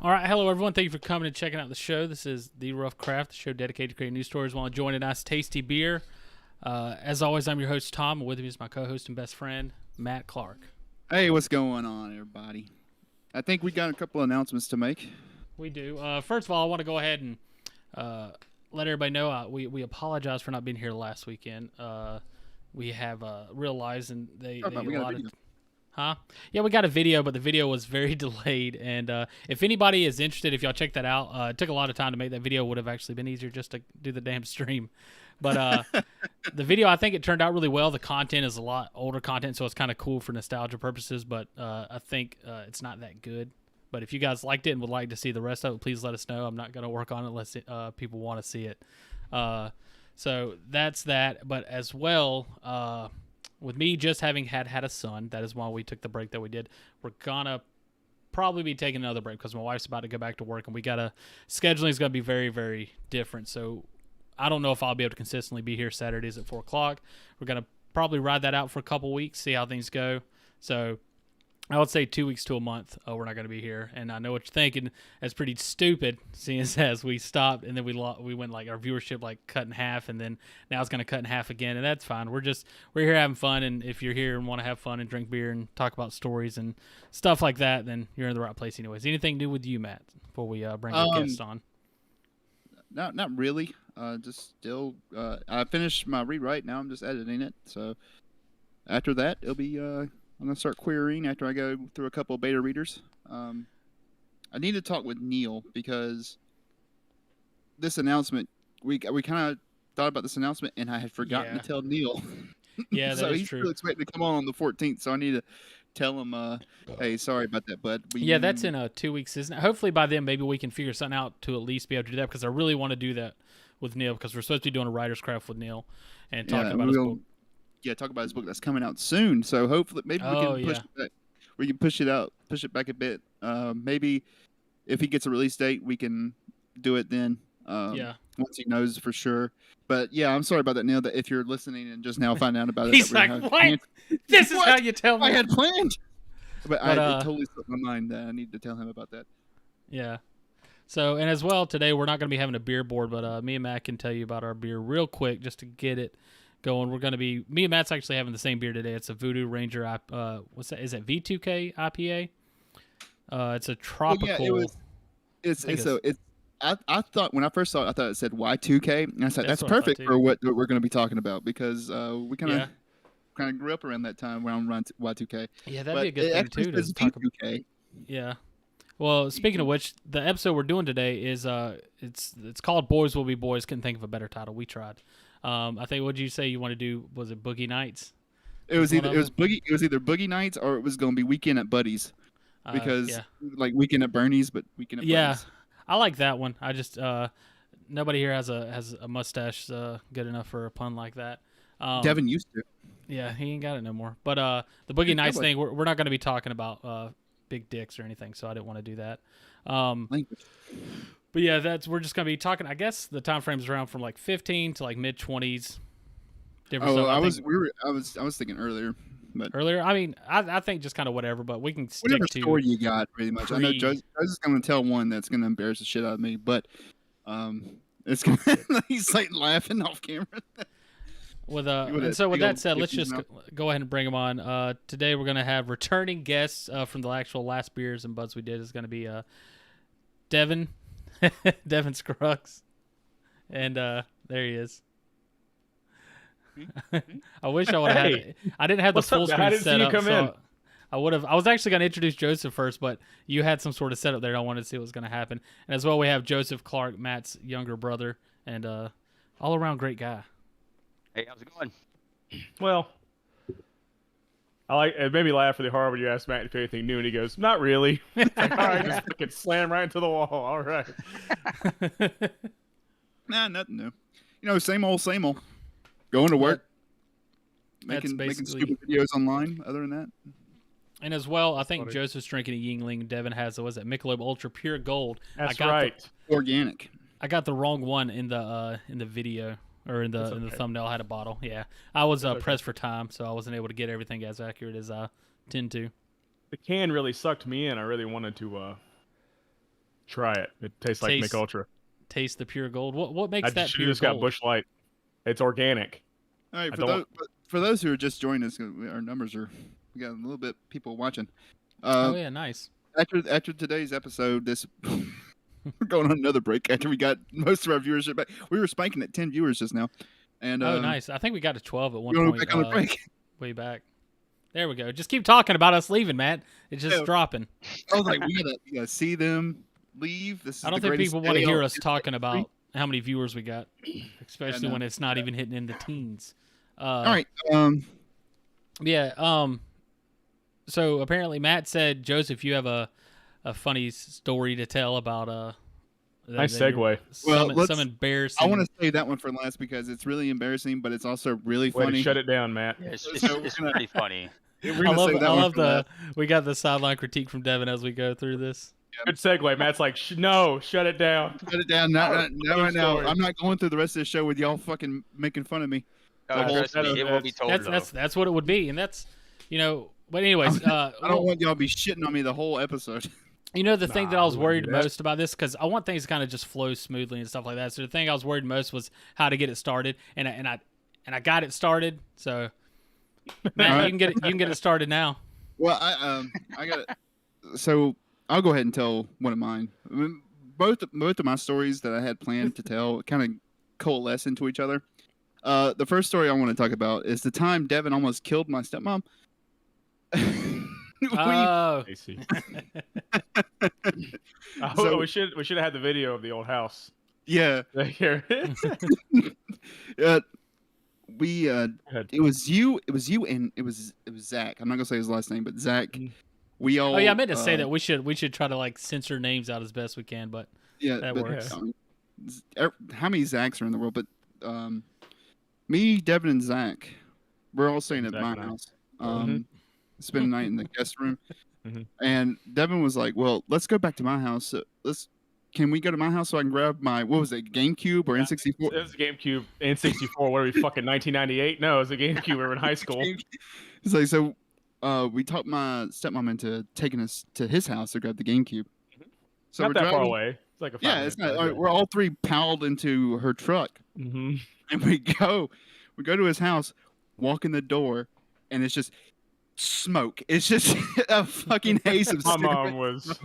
All right, hello everyone. Thank you for coming and checking out the show. This is The Rough Craft, the show dedicated to creating news stories while enjoying a nice, tasty beer. As always, I'm your host Tom, and with me is my co-host and best friend Matt Clark. Hey, what's going on, everybody? I think we got a couple announcements to make. We do. First of all, I want to go ahead and let everybody know we apologize for not being here last weekend. We have realized, and they We got a allotted. video. Huh? Yeah, we got a video, but the video was very delayed. And if anybody is interested, if y'all check that out, it took a lot of time to make that video. Would have actually been easier just to do the damn stream. But the video, I think it turned out really well. The content is a lot older content, so it's kind of cool for nostalgia purposes. But I think it's not that good. But if you guys liked it and would like to see the rest of it, please let us know. I'm not going to work on it unless people want to see it. So that's that. But as well, with me just having had a son, that is why we took the break that we did. We're gonna probably be taking another break because my wife's about to go back to work, and scheduling is gonna be very, very different. So I don't know if I'll be able to consistently be here Saturdays at 4:00. We're gonna probably ride that out for a couple weeks, see how things go. So I would say 2 weeks to a month. We're not going to be here, and I know what you're thinking. That's pretty stupid, seeing as we stopped and then we went like our viewership like cut in half, and then now it's going to cut in half again, and that's fine. We're here having fun, and if you're here and want to have fun and drink beer and talk about stories and stuff like that, then you're in the right place, anyways. Anything new with you, Matt? Before we bring our guest on? Not really. Just still. I finished my rewrite. Now I'm just editing it. So after that, it'll be. I'm gonna start querying after I go through a couple of beta readers. I need to talk with Neil because this announcement, we kind of thought about this announcement, and I had forgotten to tell Neil. Yeah, so he's he's true. still expecting to come on the 14th. So I need to tell him, hey, sorry about that, bud. That's in 2 weeks, isn't it? Hopefully by then, maybe we can figure something out to at least be able to do that, because I really want to do that with Neil, because we're supposed to be doing a writer's craft with Neil and talking about his book. Yeah, talk about his book that's coming out soon. So hopefully, maybe we can push it back a bit. Maybe if he gets a release date, we can do it then. Once he knows for sure. But yeah, I'm sorry about that, Neil. That if you're listening and just now find out about it, he's like, "What? This is how you tell me." I had planned, but it totally slipped my mind that I need to tell him about that. Yeah. So, and as well, today we're not going to be having a beer board, but me and Matt can tell you about our beer real quick just to get it going. We're going to be, me and Matt's actually having the same beer today. It's a Voodoo Ranger, what's that? Is it V2K IPA? It's a tropical. I thought when I first saw it, I thought it said Y2K, and I said that's perfect for what we're going to be talking about, because we kind of grew up around that time when I'm around Y2K. Yeah, that'd be a good thing too to talk about. Yeah. Well, speaking of which, the episode we're doing today is it's called Boys Will Be Boys. Couldn't think of a better title. We tried. I think, what did you say you want to do? Was it Boogie Nights? It was either Boogie Nights or it was going to be Weekend at Buddy's, because like Weekend at Bernie's, but Weekend at Buddy's. I like that one. I just nobody here has a mustache good enough for a pun like that. Devin used to. Yeah, he ain't got it no more. But the Boogie Nights thing, we're not going to be talking about big dicks or anything, so I didn't want to do that. But yeah, we're just gonna be talking. I guess the time frame's around from like 15 to like mid 20s. I was thinking earlier. But earlier, I mean, I think just kind of whatever, but we can stick whatever to story you got, pretty much. I know Joe's going to tell one that's going to embarrass the shit out of me, but it's going he's like laughing off camera. And so with that said, let's just go ahead and bring him on. Today we're going to have returning guests from the actual last beers and buds we did. Is going to be Devin Scruggs, and there he is. I wish I would have had it. I didn't have the full screen set up. So I would have. I was actually going to introduce Joseph first, but you had some sort of setup there. I wanted to see what was going to happen. And as well, we have Joseph Clark, Matt's younger brother, and all around great guy. Hey, how's it going? Well, it made me laugh really hard when you asked Matt if anything new, and he goes, "Not really." All right, just fucking slam right into the wall. All right. Nah, nothing new. You know, same old. Going to work, making stupid videos online. Other than that, and as well, I think Joseph's drinking a Yingling. Devin has Michelob Ultra Pure Gold. That's right, organic. I got the wrong one in the video or in the thumbnail. I had a bottle. Yeah, I was pressed for time, so I wasn't able to get everything as accurate as I tend to. The can really sucked me in. I really wanted to Try it. It tastes like Taste- Mick Ultra. Taste the pure gold. What makes I that just, pure just got gold? Bush Light. It's organic. All right, I for don't- those who are just joining us, our numbers are we got a little bit people watching. Oh yeah, nice. After today's episode, we're going on another break after we got most of our viewership back. We were spiking at 10 viewers just now, and Oh nice. I think we got to 12 at one you want to point. go back on the break? Way back. There we go. Just keep talking about us leaving, Matt. It's just Yeah. dropping. I was like, we gotta see them leave. This is I don't the think greatest people want to day hear of us talking history. about how many viewers we got, especially no. when it's not even hitting in the teens. All right. Yeah. So apparently Matt said, Joseph, you have a funny story to tell about Nice that segue. some embarrassing. I want to say that one for last because it's really embarrassing, but it's also really Way funny. to shut it down, Matt. Yeah, it's So we're gonna- pretty funny. We're I gonna love, save that I one love for the last. we got the sideline critique from Devin as we go through this. Good segue. Matt's like, no, shut it down. Shut it down now. Right now. story. I'm not going through the rest of the show with y'all fucking making fun of me. Oh, whole- trust me, it will be told. That's what it would be, and that's But anyways, I don't want y'all to be shitting on me the whole episode. You know the thing that Nah, I was we wouldn't worried do that. most about this, because I want things to kind of just flow smoothly and stuff like that. So the thing I was worried most was how to get it started, and I got it started. So Matt, All right. you can get it started now. Well, I got it. So I'll go ahead and tell one of mine. I mean, both of my stories that I had planned to tell kind of coalesce into each other. The first story I want to talk about is the time Devin almost killed my stepmom. Oh, I see. So- we should have had the video of the old house. Yeah, Here. we ahead. it was you and it was Zach. I'm not gonna say his last name, but Zach. Mm. We all. oh yeah, I meant to say that we should try to like censor names out as best we can, but Yeah, that but, works. How many Zachs are in the world? But me, Devin, and Zach, we're all staying at Zach my and I. house. Mhm. Spend the night in the guest room. Mhm. And Devin was like, "Well, let's go back to my house. Can we go to my house so I can grab my what was it, GameCube or Yeah, N64?" It was a GameCube, N64. What are we fucking 1998? No, it was a GameCube. We were in high school. It's like so. We talked my stepmom into taking us to his house to grab the GameCube. So Not we're that far driving- away. It's like a 5 Yeah, minute it's not. drive. We're all three piled into her truck. Mhm. And we go to his house, walk in the door, and it's just smoke. It's just a fucking haze of My cigarette mom was,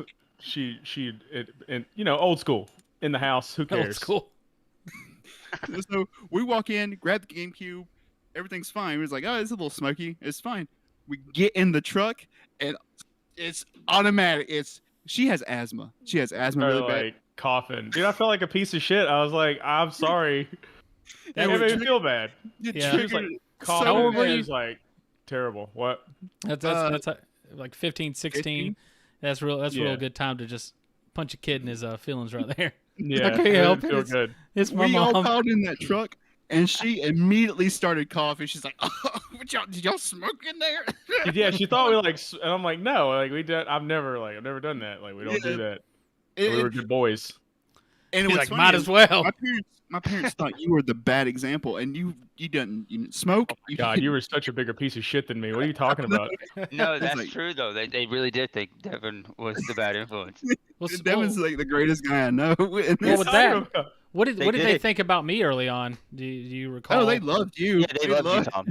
and old school in the house. Who Old cares? school. So we walk in, grab the GameCube, everything's fine. We're like, oh, it's a little smoky. It's fine. We get in the truck, and it's automatic. She has asthma. She has asthma Started, really bad. like coughing. Dude, I felt like a piece of shit. I was like, I'm sorry. Yeah, That we're made me feel bad. It Yeah. triggered She was, it Coughing. How old were and you? It was like terrible. What? That's like 15, 16. 15? That's real Yeah. good time to just punch a kid in his feelings right there. Yeah, Okay, it help didn't it. feel good. It's my We all mom. piled in that truck, and she immediately started coughing. She's like, "Oh, did y'all smoke in there?" Yeah, she thought we and I'm like, no, like we did. I've never done that. Like we don't do that. And, We were good boys. and He's what's like, funny might is as well. my parents thought you were the bad example, and you didn't smoke. You- God, you were such a bigger piece of shit than me. What are you talking about? No, It's that's like- true though. They really did think Devin was the bad influence. Well, Devin's like the greatest guy I know. And Well, it's- with that, what did They did they it. think about me early on? Do you recall? oh, they loved you. Yeah, they love you, Tom.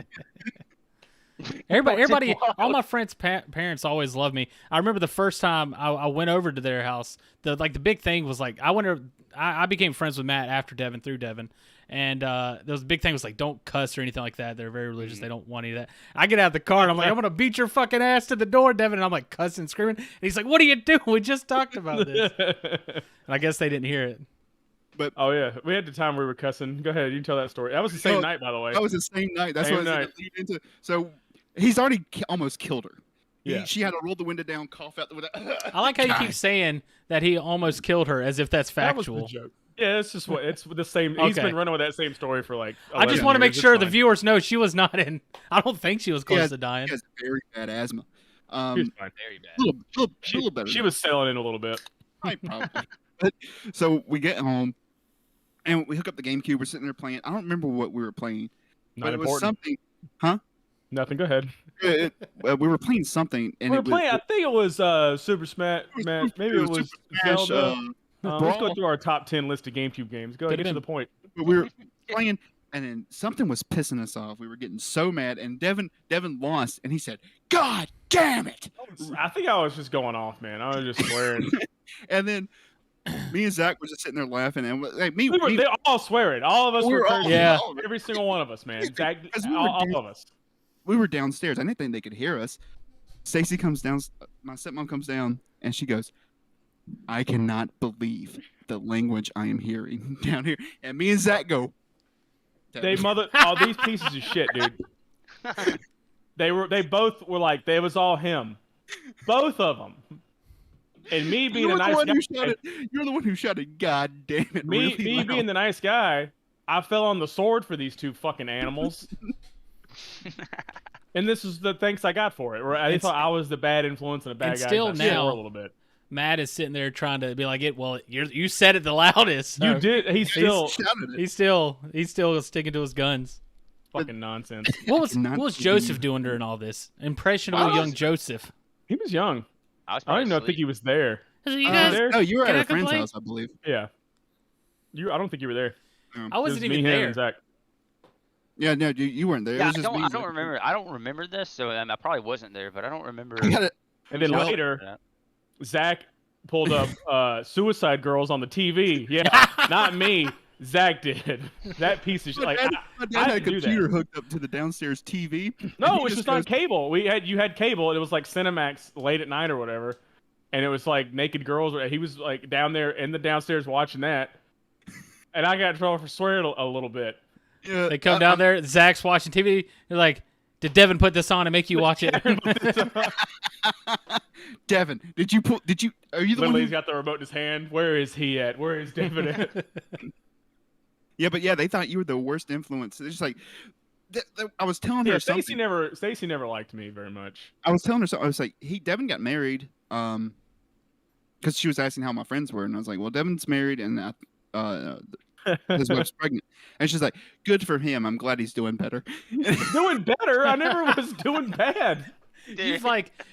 Everybody, all my friends' parents always loved me. I remember the first time I went over to their house. The big thing was like I became friends with Matt after Devin through Devin, and there was a big thing was like don't cuss or anything like that. They're very religious. They don't want any of that. I get out of the car and I'm like I'm gonna beat your fucking ass to the door, Devin. And I'm like cussing, screaming. And he's like, "What are you doing? We just talked about this." And I guess they didn't hear it. Oh yeah, we had the time we were cussing. Go ahead, you can tell that story. That was the same Oh, night, by the way. That was the same night. That's Same what I was night. gonna lead into. So he's already almost killed her. Yeah. She had to roll the window down, cough out the window. I like how you keep God. saying that he almost killed her as if that's That was the factual. joke. Yeah, it's just it's the same. He's Okay. been running with that same story for like. I just 11 want to make years. sure It's the fine. viewers know she was not in. I don't think she was close Yeah, to dying. She has very bad asthma. She was fine. Very bad. Little better. She than was selling it a little bit. Right, probably. But, so we get home, and we hook up the GameCube. We're sitting there playing. I don't remember what we were playing, Not but it was important. something. Nothing. Go ahead. We were playing something, and We were it was, playing. I think it was Super Smash. Maybe it was Super Smash, Zelda. Let's go Brawl. through our top 10 list of GameCube games. Go Put get it to in. the point. But we were playing, and then something was pissing us off. We were getting so mad, and Devin lost, and he said, "God damn it!" I think I was just going off, man. I was just swearing. And then me and Zach were just sitting there laughing, and like They all swearing. All of us we were were all, cursing. Yeah. all of it. Every single one of us, man. Zach, 'Cause we were all of us. We were downstairs. I didn't think they could hear us. Stacy comes down. My stepmom comes down, and she goes, "I cannot believe the language I am hearing down here." And me and Zach go, All these pieces of shit, dude. They both were like, they was all him. Both of them. And me being You're a the nice one guy. who shouted. You're the one who shouted, "God damn it!" Me really loud. being the nice guy, I fell on the sword for these two fucking animals. And this is the thanks I got for it. Where I thought I was the bad influence and a bad and guy. still so I swore now- a little bit. Matt is sitting there trying to be like, "It. Well, you said it the loudest." So You did. He's Yeah, still shouted it. He's still sticking to his guns. fucking nonsense. What was cannot Joseph believe- doing during all this? Impressionable young Joseph. He was young. I was I don't probably even know. I think he was there. You Uh, guys, there? No, you were Can at I a friend's complain? house, I believe. Yeah. I don't think you were there. I It wasn't was even me, him, there. and Zach. Yeah, no, you weren't there. It Yeah, was just me. I and don't Zach. remember. I don't remember this, so I probably wasn't there. But I don't remember. I got it. And then Well- later, Zach pulled up Suicide Girls on the TV. Yeah, not me. Zach did. That piece of shit. My Like, dad, I my dad had a didn't do that. computer hooked up to the downstairs TV. no, and it he was just on goes, cable. You had cable. And it was like Cinemax late at night or whatever, and it was like naked girls. He was like down there in the downstairs watching that, and I got in trouble for swearing a little bit. Yeah, They come down there. Zach's watching TV. They're like, "Did Devin put this on and make you watch it?" Devin, did you? Are you the one? Literally, Who, he's got the remote in his hand. Where is he at? Where is David at? yeah, but yeah, they thought you were the worst influence. It's just like I was telling her Yeah, something. Stacy never liked me very much. I was telling her something. I was like, Devin got married. Because she was asking how my friends were, and I was like, well, Devin's married, and his wife's pregnant. And she's like, good for him. I'm glad he's doing better. Doing better? I never was doing bad.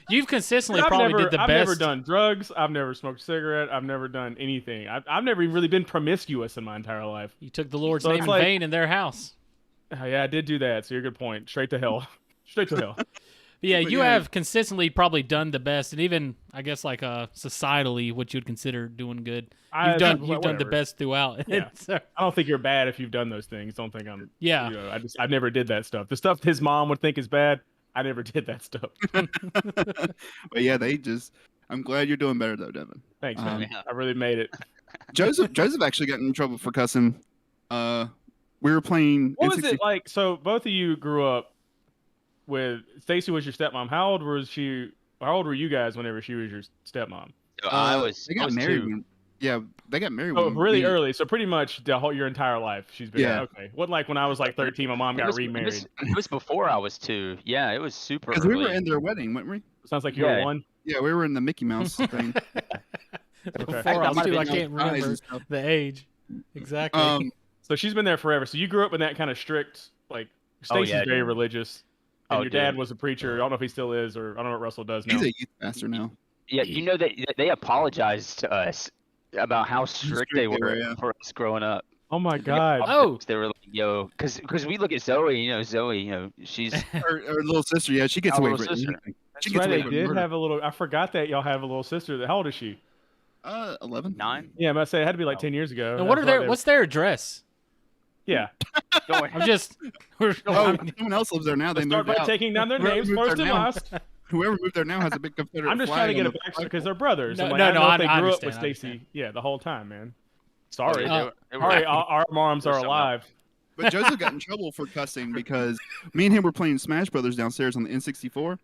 You've consistently I've probably did the I've best. never done drugs. I've never smoked a cigarette. I've never done anything. I've never even really been promiscuous in my entire life. You took the Lord's So name it's in like- vain in their house. Yeah, I did do that. So you're a good point. Straight to hell. Straight to hell. But yeah, But you yeah. have consistently probably done the best, and even I guess like societally, what you'd consider doing good. You've done the whatever. best throughout. Yeah. So, I don't think you're bad if you've done those things. Don't think I'm. yeah. You know, I never did that stuff. The stuff his mom would think is bad. I never did that stuff. But yeah, I'm glad you're doing better though, Devin. Thanks, man. Yeah. I really made it. Joseph actually got in trouble for cussing. We were playing. What was N64 it like? So both of you grew up with Stacy was your stepmom. How old was she? How old were you guys whenever she was your stepmom? So I was. They I got was married. 2. When, yeah, they got married. Oh, when really we- early. So pretty much your entire life she's been. Yeah. Okay. What like when I was like 13, my mom got remarried. It was before I was 2. Yeah, it was super Because early. we were in their wedding, weren't we? Sounds like you're Yeah. one. Yeah, we were in the Mickey Mouse thing. Before I was might two, I have been can't Eyes and remember stuff. the age exactly. So she's been there forever. So you grew up in that kind of strict like. Oh, Stacy's yeah, very dude. religious. And Oh, your dad dude. was a preacher. I don't know if he still is, or I don't know what Russell does now. He's a youth pastor now. Yeah, you know that they apologized to us about how strict they were yeah. for us growing up. Oh my God. Oh. They were like, yo, because we look at Zoe, she's Her little sister, yeah, she gets Our away little with sister. anything. That's She gets right. away They with did murder. have a little. I forgot that y'all have a little sister. How old is she? 11. 9. Yeah, I must say it had to be like 10 years ago. And what are That's why their? What's their address? Yeah. Don't worry. I'm just. Oh, someone else lives there now. They Let's start moved by out. taking down their Whoever names moved first there and now- last. Whoever moved there now has a big Confederate I'm just flag trying to get on a the backstory flagpole. because they're brothers. No, I'm like, no, I no, know I- if they I grew up understand, with I Stacy. understand. Yeah, the whole time, man. Sorry. They were Sorry, rapping. our moms are There's something alive. But Joseph got in trouble for cussing because me and him were playing Smash Brothers downstairs on the N64,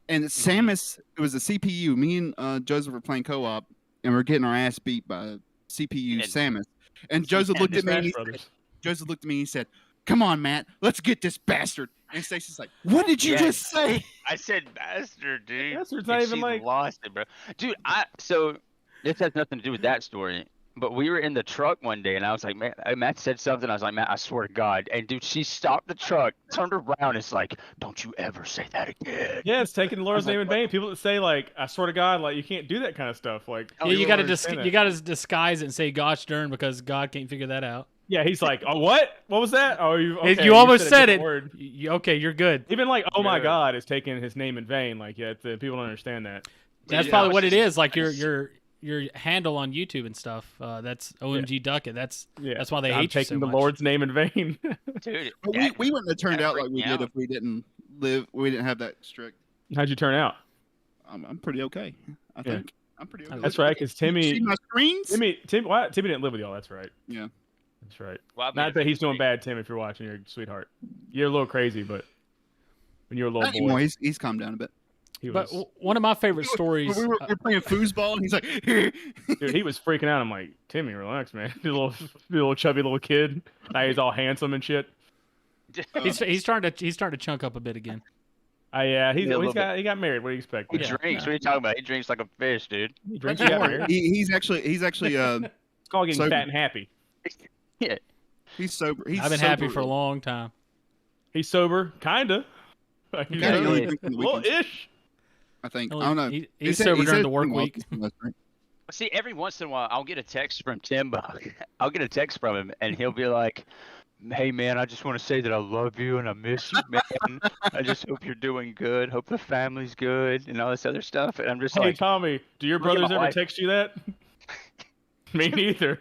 and Samus, it was a CPU. Me and Joseph were playing co-op, and we're getting our ass beat by CPU And- Samus. And Joseph looked at me. And Smash he Brothers. said, Joseph looked at me and he said, "Come on, Matt, let's get this bastard." And Stacy's like, "What did you Yeah. just say?" I said bastard, dude. Bastard's And not even she like- lost it, bro. Dude, so this has nothing to do with that story. But we were in the truck one day, and I was like, man, Matt said something. I was like, Matt, I swear to God. And dude, she stopped the truck, turned around, it's like, don't you ever say that again. Yeah, it's taking the Lord's like, name in vain. People that say like, I swear to God, like you can't do that kind of stuff. Like, Oh, Yeah, you you got to understand that. you got to disguise it and say "gosh darn" because God can't figure that out. Yeah, he's like, oh, what? What was that? Oh, you okay, You almost a said different it. Word. Okay, you're good. Even like, oh my Yeah. God, is taking his name in vain. Like, yeah, people don't understand that. That's Yeah, probably I what was it just- is. Like I just- your handle on YouTube and stuff. That's OMG Ducket. That's why they I'm hate you so taking the much. Lord's name in vain. Dude, But that- we wouldn't have turned that out like freaked we me did out. if we didn't have that strict. How'd you turn out? I'm pretty okay. I Yeah. think I'm pretty okay. That's right, because You see Timmy, my screens? Timmy didn't live with y'all. That's right. Yeah. That's right. Well, I mean, Not that he's doing freak. bad, Tim. If you're watching, you're a sweetheart. You're a little crazy, but when you're a little Not anymore. boy, He's calmed down a bit. he But was. one of my favorite stories. We were playing foosball, and he's like, Dude, he was freaking out. I'm like, Timmy, relax, man. You little chubby little kid. Now he's all handsome and shit. he's starting to chunk up a bit again. Yeah, Yeah, a little he got married. What do you expect? He Yeah. drinks. What are you talking about? He drinks like a fish, dude. He drinks. He got married. he's actually It's called getting sober. fat and happy. Yeah. he's sober. He's I've been happy sober. for a long time. He's sober, kinda. Like, you Kinda know, only Yeah. drinks on the well, weekends, ish. I think. Only- I don't know. He's He said- sober he during said the work pretty well week. since last night. See, every once in a while, I'll get a text from Tim. I'll get a text from him, and he'll be like, "Hey, man, I just want to say that I love you and I miss you, man. I just hope you're doing good. Hope the family's good, and all this other stuff." And I'm just Hey, like, Tommy, do your look at brothers my ever wife. text you that? Me neither.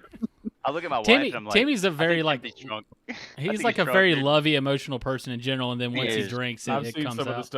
I look at my wife and I'm like, Timmy's a I very think like Timmy's drunk. he's think like he's a drunk, very dude. lovey, emotional person in general, and then He once he is. drinks, I've it seen comes some of the out. stuff.